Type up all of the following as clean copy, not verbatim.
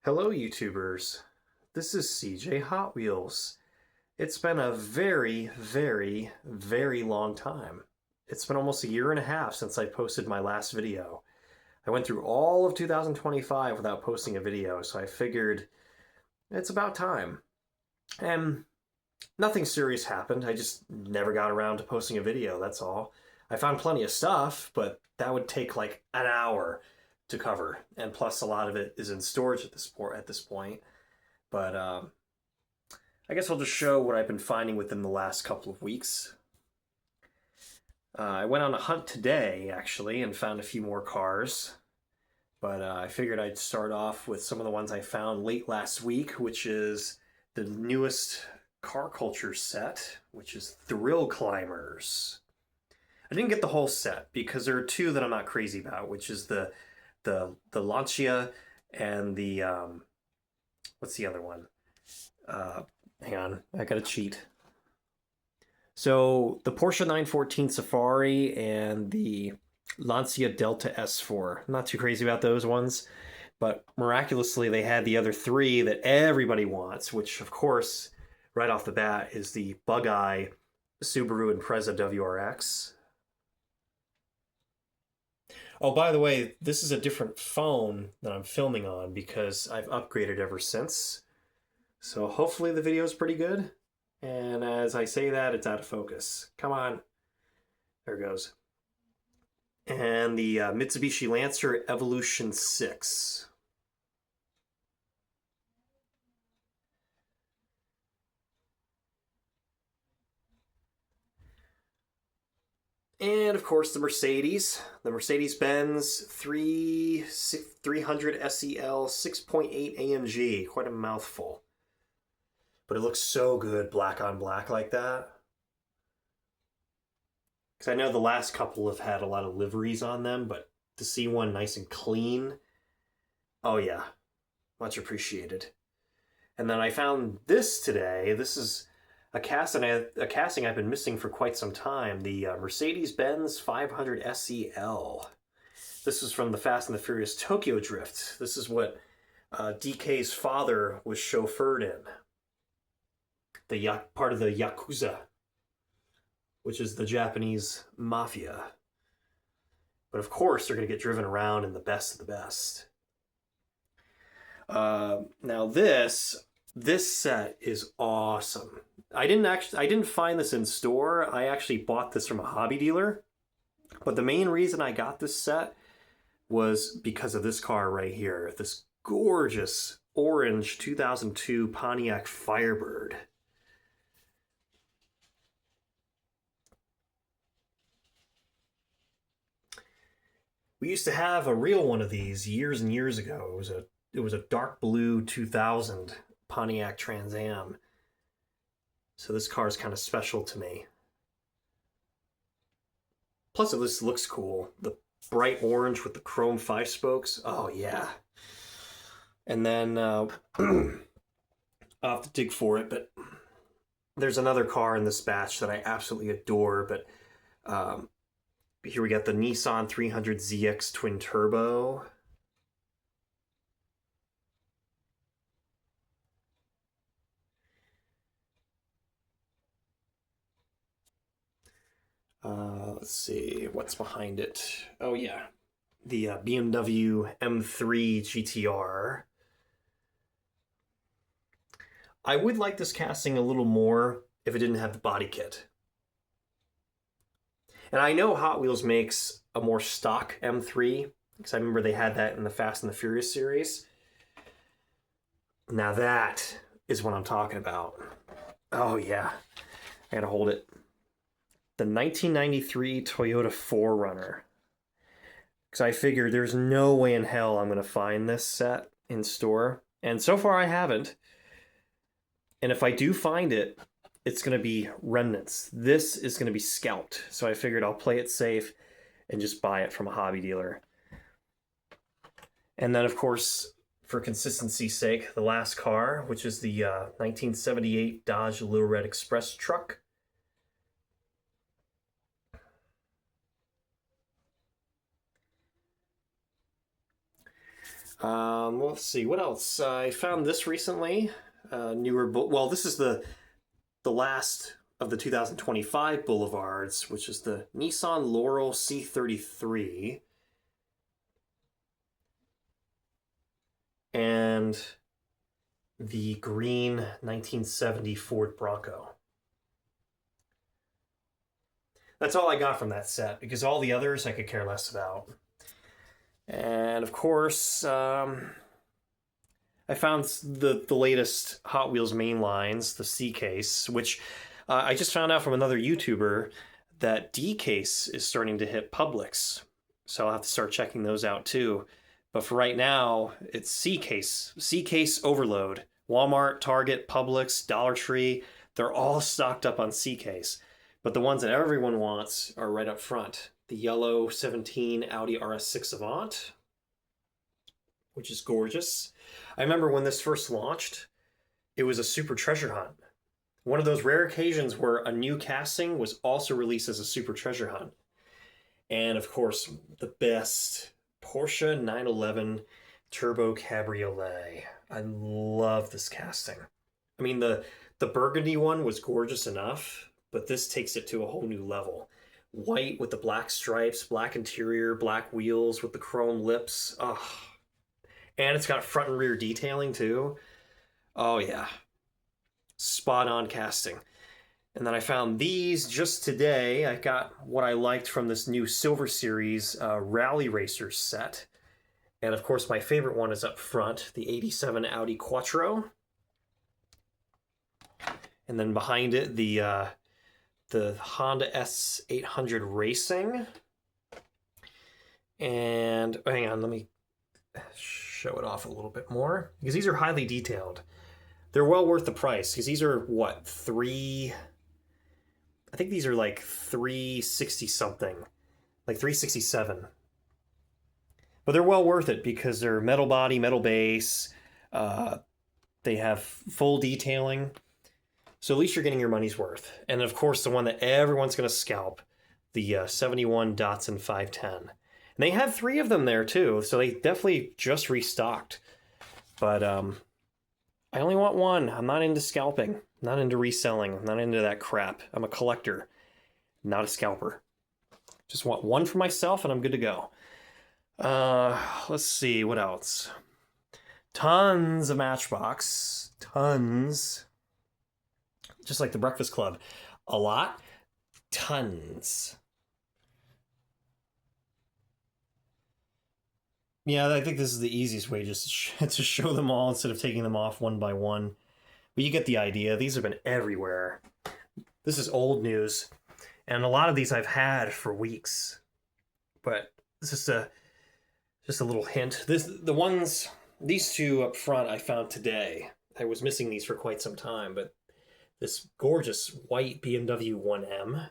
Hello, YouTubers. This is CJ Hot Wheels. It's been a very, very, very long time. It's been almost a year and a half since I posted my last video. I went through all of 2025 without posting a video, so I figured it's about time. And nothing serious happened. I just never got around to posting a video, that's all. I found plenty of stuff, but that would take like an hour to cover, and plus a lot of it is in storage at this point. But I guess I'll just show what I've been finding within the last couple of weeks. I went on a hunt today, actually, and found a few more cars. But I figured I'd start off with some of the ones I found late last week, which is the newest car culture set, which is Thrill Climbers. I didn't get the whole set because there are two that I'm not crazy about, which is the Lancia and the what's the other one? Hang on, I gotta cheat. So the Porsche 914 Safari and the Lancia Delta S4. I'm not too crazy about those ones, but miraculously they had the other three that everybody wants, which of course, right off the bat, is the Bug-Eye Subaru Impreza WRX. Oh, by the way, this is a different phone that I'm filming on because I've upgraded ever since. So hopefully the video is pretty good. And as I say that, it's out of focus. Come on. There it goes. And the Mitsubishi Lancer Evolution 6. And of course the Mercedes-Benz 300 SEL 6.8 AMG, quite a mouthful. But it looks so good black on black like that. Because I know the last couple have had a lot of liveries on them, but to see one nice and clean, oh yeah, much appreciated. And then I found this today. This is a casting I've been missing for quite some time, the Mercedes-Benz 500 SEL. This is from the Fast and the Furious Tokyo Drift. This is what DK's father was chauffeured in. Part of the Yakuza, which is the Japanese mafia. But of course, they're going to get driven around in the best of the best. Now this set is awesome. I didn't find this in store. I actually bought this from a hobby dealer. But the main reason I got this set was because of this car right here. This gorgeous orange 2002 Pontiac Firebird. We used to have a real one of these years and years ago. It was a dark blue 2000 Pontiac Trans Am. So this car is kind of special to me. Plus, this looks cool. The bright orange with the chrome 5 spokes. Oh, yeah. And then I'll have to dig for it, but there's another car in this batch that I absolutely adore. But here we got the Nissan 300ZX Twin Turbo. Let's see, what's behind it? Oh yeah, the BMW M3 GTR. I would like this casting a little more if it didn't have the body kit. And I know Hot Wheels makes a more stock M3, because I remember they had that in the Fast and the Furious series. Now that is what I'm talking about. Oh yeah, I gotta hold it. The 1993 Toyota 4Runner. Because I figured there's no way in hell I'm going to find this set in store. And so far I haven't. And if I do find it, it's going to be remnants. This is going to be scalped. So I figured I'll play it safe and just buy it from a hobby dealer. And then, of course, for consistency's sake, the last car, which is the 1978 Dodge Little Red Express truck. Let's see, what else? I found this recently. Newer, well, this is the last of the 2025 Boulevards, which is the Nissan Laurel C33. And the green 1970 Ford Bronco. That's all I got from that set, because all the others I could care less about. And of course, I found the latest Hot Wheels main lines, the C case, which I just found out from another YouTuber that D case is starting to hit Publix. So I'll have to start checking those out too. But for right now, it's C case overload. Walmart, Target, Publix, Dollar Tree, they're all stocked up on C case. But the ones that everyone wants are right up front. The yellow 17 Audi RS6 Avant, which is gorgeous. I remember when this first launched, it was a super treasure hunt. One of those rare occasions where a new casting was also released as a super treasure hunt. And of course, the best, Porsche 911 Turbo Cabriolet. I love this casting. I mean, the burgundy one was gorgeous enough, but this takes it to a whole new level. White with the black stripes, black interior, black wheels with the chrome lips. Oh. And it's got front and rear detailing too. Oh yeah. Spot on casting. And then I found these just today. I got what I liked from this new Silver Series Rally Racers set. And of course, my favorite one is up front, the 87 Audi Quattro. And then behind it, the Honda S800 Racing. And hang on, let me show it off a little bit more, because these are highly detailed. They're well worth the price, because these are, what, I think these are like 360 something, like 367. But they're well worth it because they're metal body, metal base. They have full detailing. So at least you're getting your money's worth. And of course, the one that everyone's going to scalp, the 71 Datsun 510. And they had 3 of them there too, so they definitely just restocked. But I only want one. I'm not into scalping, not into reselling, I'm not into that crap. I'm a collector, not a scalper. Just want one for myself and I'm good to go. Let's see, what else? Tons of Matchbox. Tons. Just like the Breakfast Club. A lot. Tons. Yeah, I think this is the easiest way just to show them all instead of taking them off one by one. But you get the idea. These have been everywhere. This is old news. And a lot of these I've had for weeks. But this is just a little hint. These 2 up front I found today. I was missing these for quite some time, but this gorgeous white BMW 1M.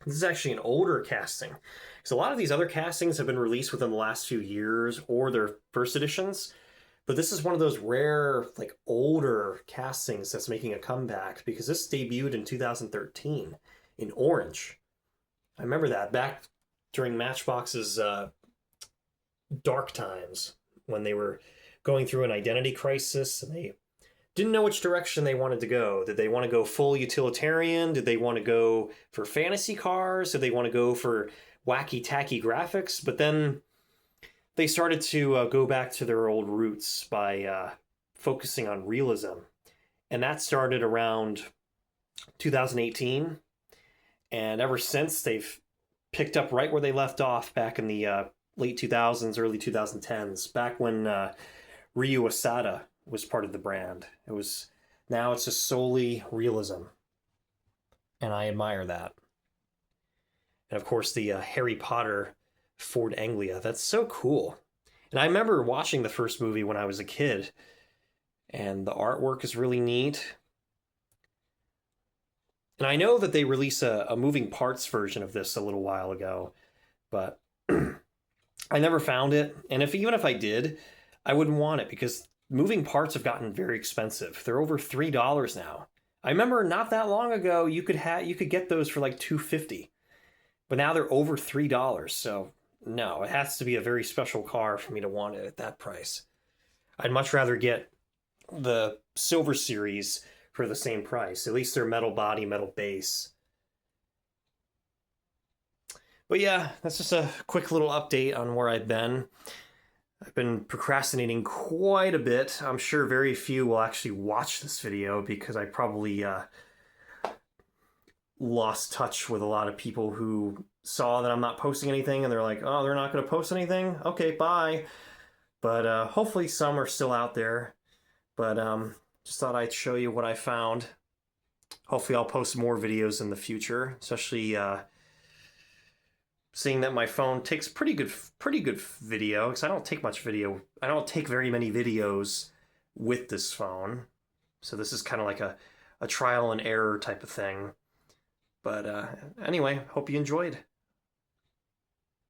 This is actually an older casting. Because a lot of these other castings have been released within the last few years or their first editions. But this is one of those rare, like, older castings that's making a comeback, because this debuted in 2013 in orange. I remember that back during Matchbox's dark times when they were going through an identity crisis and they didn't know which direction they wanted to go. Did they want to go full utilitarian? Did they want to go for fantasy cars? Did they want to go for wacky tacky graphics? But then they started to go back to their old roots by focusing on realism. And that started around 2018. And ever since, they've picked up right where they left off back in the late 2000s, early 2010s, back when Ryu Asada was part of the brand. Now it's just solely realism. And I admire that. And of course, the Harry Potter Ford Anglia. That's so cool. And I remember watching the first movie when I was a kid. And the artwork is really neat. And I know that they released a moving parts version of this a little while ago. But I never found it. And even if I did, I wouldn't want it because moving parts have gotten very expensive. They're over $3 now. I remember not that long ago you could get those for like $2.50, but now they're over $3. So No, it has to be a very special car for me to want it at that price. I'd much rather get the Silver Series for the same price. At least they're metal body, metal base. But yeah, that's just a quick little update on where I've been. I've been procrastinating quite a bit. I'm sure very few will actually watch this video because I probably lost touch with a lot of people who saw that I'm not posting anything and they're like, oh, they're not going to post anything? Okay, bye. But hopefully some are still out there. But just thought I'd show you what I found. Hopefully I'll post more videos in the future, especially seeing that my phone takes pretty good video, because I don't take much video. I don't take very many videos with this phone. So this is kind of like a trial and error type of thing. But anyway, hope you enjoyed.